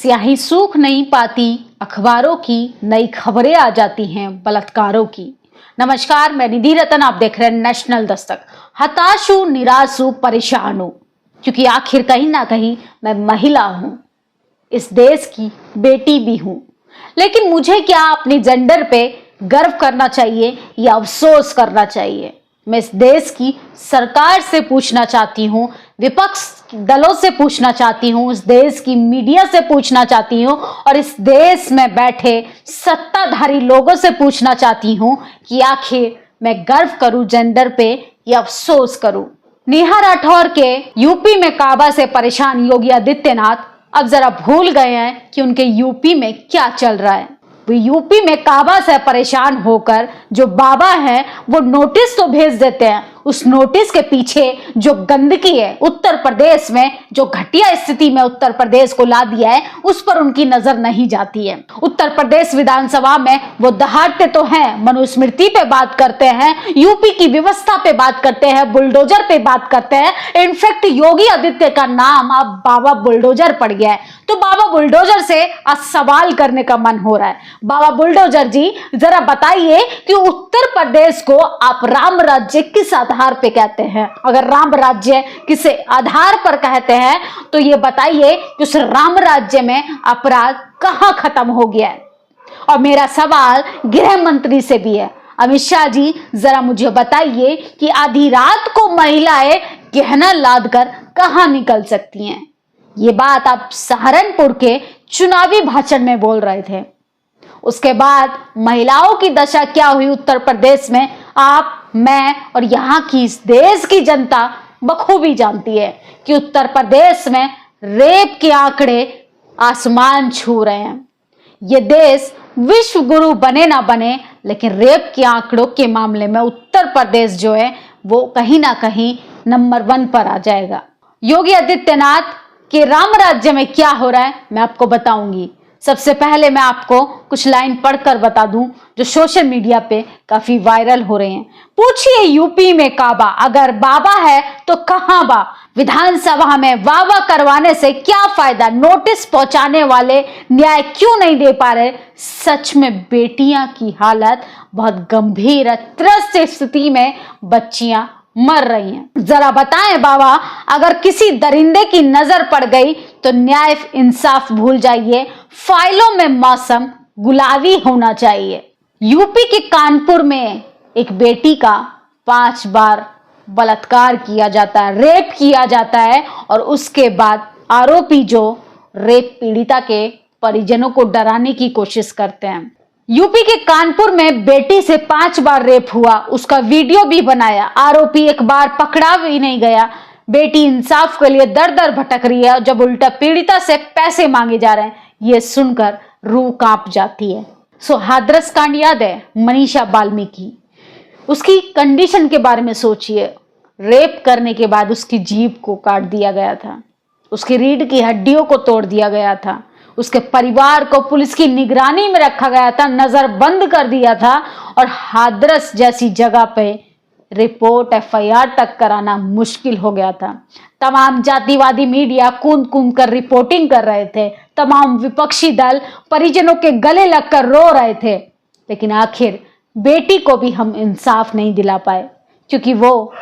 स्याही सूख नहीं पाती अखबारों की, नई खबरें आ जाती हैं बलात्कारों की। नमस्कार, मैं निधि रतन, आप देख रहे हैं नेशनल दस्तक। हताश हूं, निराश हूं, परेशान हूं, क्योंकि आखिर कहीं ना कहीं मैं महिला हूं, इस देश की बेटी भी हूं। लेकिन मुझे क्या अपनी जेंडर पे गर्व करना चाहिए या अफसोस करना चाहिए? मैं इस देश की सरकार से पूछना चाहती हूँ, विपक्ष दलों से पूछना चाहती हूँ, इस देश की मीडिया से पूछना चाहती हूँ और इस देश में बैठे सत्ताधारी लोगों से पूछना चाहती हूँ कि आखिर मैं गर्व करूं जेंडर पे या अफसोस करूं। नेहा राठौर के यूपी में काबा से परेशान योगी आदित्यनाथ अब जरा भूल गए हैं कि उनके यूपी में क्या चल रहा है। वो यूपी में काबा से परेशान होकर जो बाबा है वो नोटिस तो भेज देते हैं, उस नोटिस के पीछे जो गंदगी है, उत्तर प्रदेश में जो घटिया स्थिति में उत्तर प्रदेश को ला दिया है, उस पर उनकी नजर नहीं जाती है। उत्तर प्रदेश विधानसभा में वो दहाड़ते तो हैं, मनुस्मृति पे बात करते हैं, यूपी की व्यवस्था पे बात करते हैं, बुलडोजर पे बात करते हैं। इनफैक्ट योगी आदित्य का नाम अब बाबा बुलडोजर पड़ गया है। तो बाबा बुलडोजर से आज सवाल करने का मन हो रहा है। बाबा बुलडोजर जी, जरा बताइए कि उत्तर प्रदेश को आप राम राज्य किस आधार पे कहते हैं? अगर राम राज्य किसे आधार पर कहते हैं तो ये बताइए कि उस राम राज्य में अपराध कहां खत्म हो गया है? और मेरा सवाल गृह मंत्री से भी है, अमित शाह जी, जरा मुझे बताइए कि आधी रात को महिलाएं गहना लादकर कहां निकल सकती हैं? ये बात आप सहारनपुर के चुनावी भाषण में बोल रहे थे। उसके बाद महिलाओं की दशा क्या हुई उत्तर प्रदेश में, आप, मैं और यहाँ की इस देश की जनता बखूबी जानती है कि उत्तर प्रदेश में रेप के आंकड़े आसमान छू रहे हैं। ये देश विश्व गुरु बने ना बने, लेकिन रेप के आंकड़ों के मामले में उत्तर प्रदेश जो है वो कहीं ना कहीं नंबर 1 पर आ जाएगा। योगी आदित्यनाथ के राम राज्य में क्या हो रहा है मैं आपको बताऊंगी। सबसे पहले मैं आपको कुछ लाइन पढ़कर बता दूं जो सोशल मीडिया पे काफी वायरल हो रहे हैं। पूछिए यूपी में काबा, अगर बाबा है तो कहां बा? विधानसभा में वाह वाह करवाने से क्या फायदा? नोटिस पहुंचाने वाले न्याय क्यों नहीं दे पा रहे? सच में बेटियां की हालत बहुत गंभीर है, त्रस्त स्थिति में बच्चियां मर रही हैं। जरा बताएं बाबा, अगर किसी दरिंदे की नजर पड़ गई तो न्याय इंसाफ भूल जाइए, फाइलों में मौसम गुलाबी होना चाहिए। यूपी के कानपुर में एक बेटी का 5 बार बलात्कार किया जाता है, रेप किया जाता है और उसके बाद आरोपी जो रेप पीड़िता के परिजनों को डराने की कोशिश करते हैं। यूपी के कानपुर में बेटी से 5 बार रेप हुआ, उसका वीडियो भी बनाया, आरोपी एक बार पकड़ा भी नहीं गया। बेटी इंसाफ के लिए दर दर भटक रही है, जब उल्टा पीड़िता से पैसे मांगे जा रहे हैं, ये सुनकर रूह कांप जाती है। हाथरस कांड याद है? मनीषा वाल्मीकि, उसकी कंडीशन के बारे में सोचिए। रेप करने के बाद उसकी जीभ को काट दिया गया था, उसकी रीढ़ की हड्डियों को तोड़ दिया गया था, उसके परिवार को पुलिस की निगरानी में रखा गया था, नजर बंद कर दिया था और हाथरस जैसी जगह पे रिपोर्ट FIR तक कराना मुश्किल हो गया था। तमाम जातिवादी मीडिया कूद कूद कर रिपोर्टिंग कर रहे थे, तमाम विपक्षी दल परिजनों के गले लगकर रो रहे थे, लेकिन आखिर बेटी को भी हम इंसाफ नहीं दिला पाए, क्योंकि वो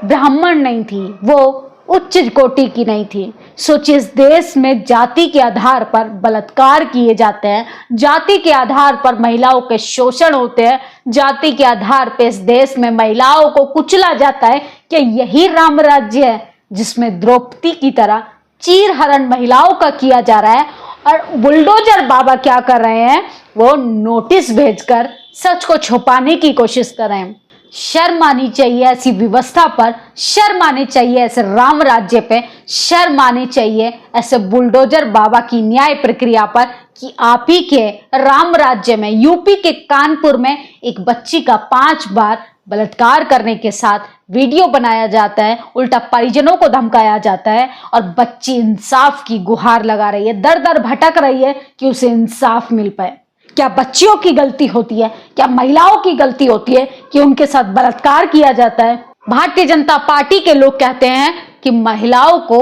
ब्राह्मण नहीं थी, वो उच्च कोटि की नहीं थी। सोचिए, इस देश में जाति के आधार पर बलात्कार किए जाते हैं, जाति के आधार पर महिलाओं के शोषण होते हैं, जाति के आधार पर इस देश में महिलाओं को कुचला जाता है। क्या यही राम राज्य है जिसमें द्रौपदी की तरह चीरहरण महिलाओं का किया जा रहा है? और बुलडोजर बाबा क्या कर रहे हैं? वो नोटिस भेजकर सच को छुपाने की कोशिश कर रहे हैं। शर्म आनी चाहिए ऐसी व्यवस्था पर, शर्म आनी चाहिए ऐसे राम राज्य पे, शर्म आनी चाहिए ऐसे बुलडोजर बाबा की न्याय प्रक्रिया पर कि आप ही के राम राज्य में, यूपी के कानपुर में एक बच्ची का 5 बार बलात्कार करने के साथ वीडियो बनाया जाता है, उल्टा परिजनों को धमकाया जाता है और बच्ची इंसाफ की गुहार लगा रही है, दर दर भटक रही है कि उसे इंसाफ मिल पाए। क्या बच्चियों की गलती होती है? क्या महिलाओं की गलती होती है कि उनके साथ बलात्कार किया जाता है? भारतीय जनता पार्टी के लोग कहते हैं कि महिलाओं को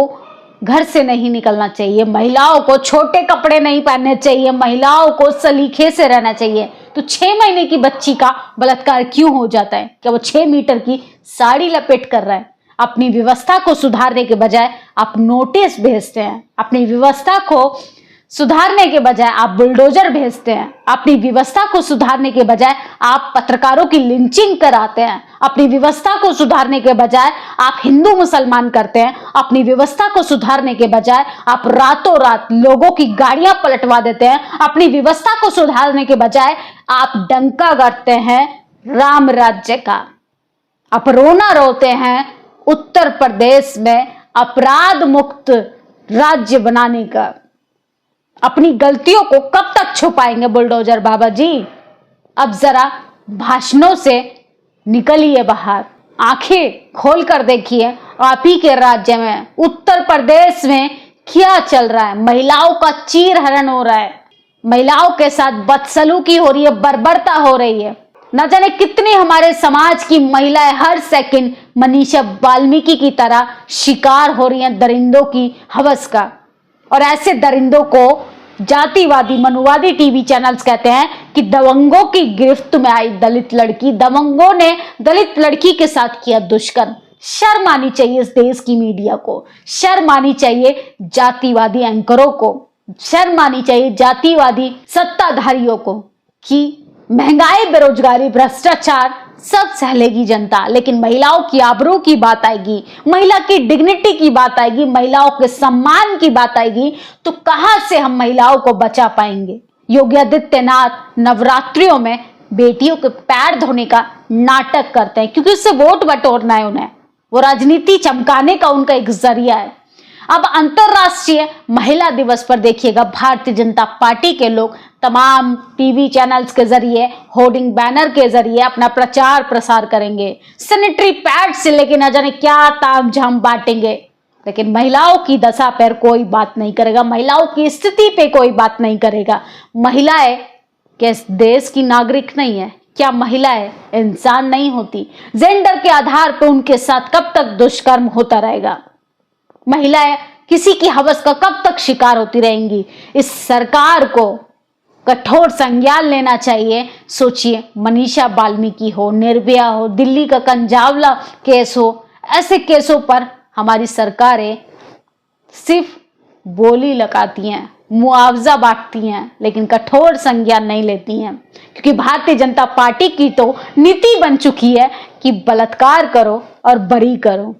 घर से नहीं निकलना चाहिए, महिलाओं को छोटे कपड़े नहीं पहनने चाहिए, महिलाओं को सलीके से रहना चाहिए। तो 6 महीने की बच्ची का बलात्कार क्यों हो जाता है? क्या वो 6 मीटर की साड़ी लपेट कर रहा है? अपनी व्यवस्था को सुधारने के बजाय आप नोटिस भेजते हैं, अपनी व्यवस्था को सुधारने के बजाय आप बुलडोजर भेजते हैं, अपनी व्यवस्था को सुधारने के बजाय आप पत्रकारों की लिंचिंग कराते हैं, अपनी व्यवस्था को सुधारने के बजाय आप हिंदू मुसलमान करते हैं, अपनी व्यवस्था को सुधारने के बजाय आप रातों रात लोगों की गाड़ियां पलटवा देते हैं, अपनी व्यवस्था को सुधारने के बजाय आप डंका करते हैं राम राज्य का। आप रोना रोते हैं उत्तर प्रदेश में अपराध मुक्त राज्य बनाने का। अपनी गलतियों को कब तक छुपाएंगे बुलडोजर बाबा जी? अब जरा भाषणों से निकलिए बाहर, आंखें खोल कर देखिए आप ही के राज्य में उत्तर प्रदेश में क्या चल रहा है। महिलाओं का चीरहरण हो रहा है, महिलाओं के साथ बदसलूकी हो रही है, बर्बरता हो रही है। न जाने कितनी हमारे समाज की महिलाएं हर सेकंड मनीषा वाल्मीकि की तरह शिकार हो रही हैं दरिंदों की हवस का। और ऐसे दरिंदों को जातिवादी मनुवादी टीवी चैनल्स कहते हैं कि दबंगों की गिरफ्त में आई दलित लड़की, दबंगों ने दलित लड़की के साथ किया दुष्कर्म। शर्म आनी चाहिए इस देश की मीडिया को, शर्म आनी चाहिए जातिवादी एंकरों को, शर्म आनी चाहिए जातिवादी सत्ताधारियों को कि महंगाई, बेरोजगारी, भ्रष्टाचार सब सह लेगी जनता, लेकिन महिलाओं की आबरू की बात आएगी, महिला की डिग्निटी की बात आएगी, महिलाओं के सम्मान की बात आएगी तो कहां से हम महिलाओं को बचा पाएंगे? योगी आदित्यनाथ नवरात्रियों में बेटियों के पैर धोने का नाटक करते हैं क्योंकि उससे वोट बटोरना है उन्हें, वो राजनीति चमकाने का उनका एक जरिया है। अब अंतरराष्ट्रीय महिला दिवस पर देखिएगा भारतीय जनता पार्टी के लोग तमाम टीवी चैनल्स के जरिए, होर्डिंग बैनर के जरिए अपना प्रचार प्रसार करेंगे, सैनिटरी पैड से लेके न जाने क्या तामझाम बांटेंगे, लेकिन महिलाओं की दशा पर कोई बात नहीं करेगा, महिलाओं की स्थिति पे कोई बात नहीं करेगा। महिलाएं क्या इस देश की नागरिक नहीं है? क्या महिलाएं इंसान नहीं होती? जेंडर के आधार पर उनके साथ कब तक दुष्कर्म होता रहेगा? महिलाएं किसी की हवस का कब तक शिकार होती रहेंगी? इस सरकार को कठोर संज्ञान लेना चाहिए। सोचिए, मनीषा वाल्मीकि हो, निर्भया हो, दिल्ली का कंजावला केस हो, ऐसे केसों पर हमारी सरकारें सिर्फ बोली लगाती हैं, मुआवजा बांटती हैं, लेकिन कठोर संज्ञान नहीं लेती हैं, क्योंकि भारतीय जनता पार्टी की तो नीति बन चुकी है कि बलात्कार करो और बरी करो।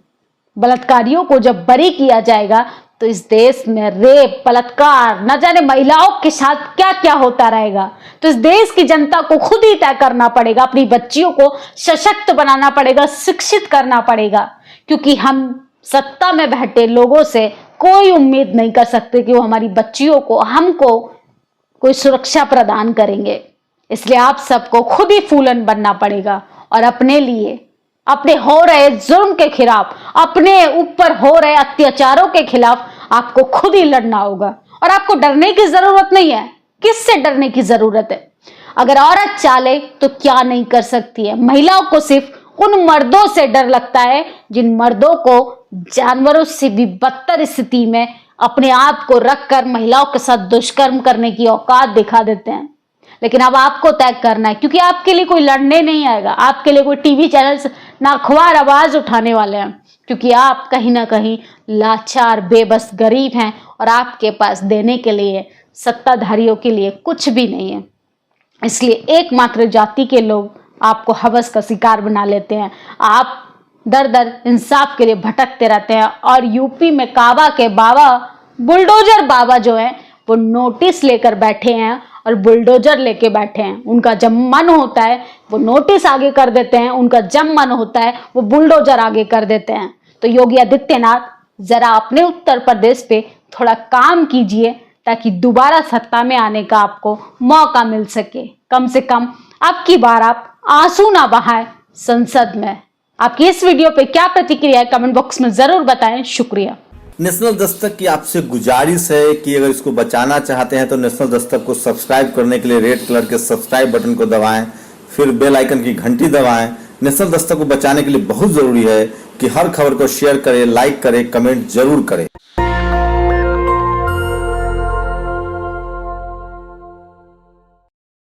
बलात्कारियों को जब बरी किया जाएगा तो इस देश में रेप, बलात्कार, न जाने महिलाओं के साथ क्या क्या होता रहेगा। तो इस देश की जनता को खुद ही तय करना पड़ेगा, अपनी बच्चियों को सशक्त बनाना पड़ेगा, शिक्षित करना पड़ेगा, क्योंकि हम सत्ता में बैठे लोगों से कोई उम्मीद नहीं कर सकते कि वो हमारी बच्चियों को, हमको कोई सुरक्षा प्रदान करेंगे। इसलिए आप सबको खुद ही फूलन बनना पड़ेगा और अपने लिए, अपने हो रहे जुर्म के खिलाफ, अपने ऊपर हो रहे अत्याचारों के खिलाफ आपको खुद ही लड़ना होगा। और आपको डरने की जरूरत नहीं है। किससे डरने की जरूरत है? अगर औरत चाले तो क्या नहीं कर सकती है। महिलाओं को सिर्फ उन मर्दों से डर लगता है जिन मर्दों को जानवरों से भी बदतर स्थिति में अपने आप को रखकर महिलाओं के साथ दुष्कर्म करने की औकात दिखा देते हैं। लेकिन अब आपको तय करना है, क्योंकि आपके लिए कोई लड़ने नहीं आएगा, आपके लिए कोई टीवी चैनल ना अखबार आवाज उठाने वाले हैं, क्योंकि आप कहीं ना कहीं लाचार, बेबस, गरीब हैं और आपके पास देने के लिए, सत्ताधारियों के लिए कुछ भी नहीं है। इसलिए एकमात्र जाति के लोग आपको हवस का शिकार बना लेते हैं। आप दर दर इंसाफ के लिए भटकते रहते हैं। और यूपी में काबा के बाबा, बुलडोजर बाबा जो है, वो नोटिस लेकर बैठे हैं और बुलडोजर लेके बैठे हैं। उनका जब मन होता है वो नोटिस आगे कर देते हैं, उनका जब मन होता है वो बुलडोजर आगे कर देते हैं। तो योगी आदित्यनाथ जरा अपने उत्तर प्रदेश पे थोड़ा काम कीजिए ताकि दोबारा सत्ता में आने का आपको मौका मिल सके। कम से कम अब की बार आप आंसू ना बहाएं संसद में। आपकी इस वीडियो पे क्या प्रतिक्रिया है कमेंट बॉक्स में जरूर बताएं। शुक्रिया। नेशनल दस्तक की आपसे गुजारिश है कि अगर इसको बचाना चाहते हैं तो नेशनल दस्तक को सब्सक्राइब करने के लिए रेड कलर के सब्सक्राइब बटन को दबाएं, फिर बेल आइकन की घंटी दबाएं। नेशनल दस्तक को बचाने के लिए बहुत जरूरी है कि हर खबर को शेयर करें, लाइक करें, कमेंट जरूर करें।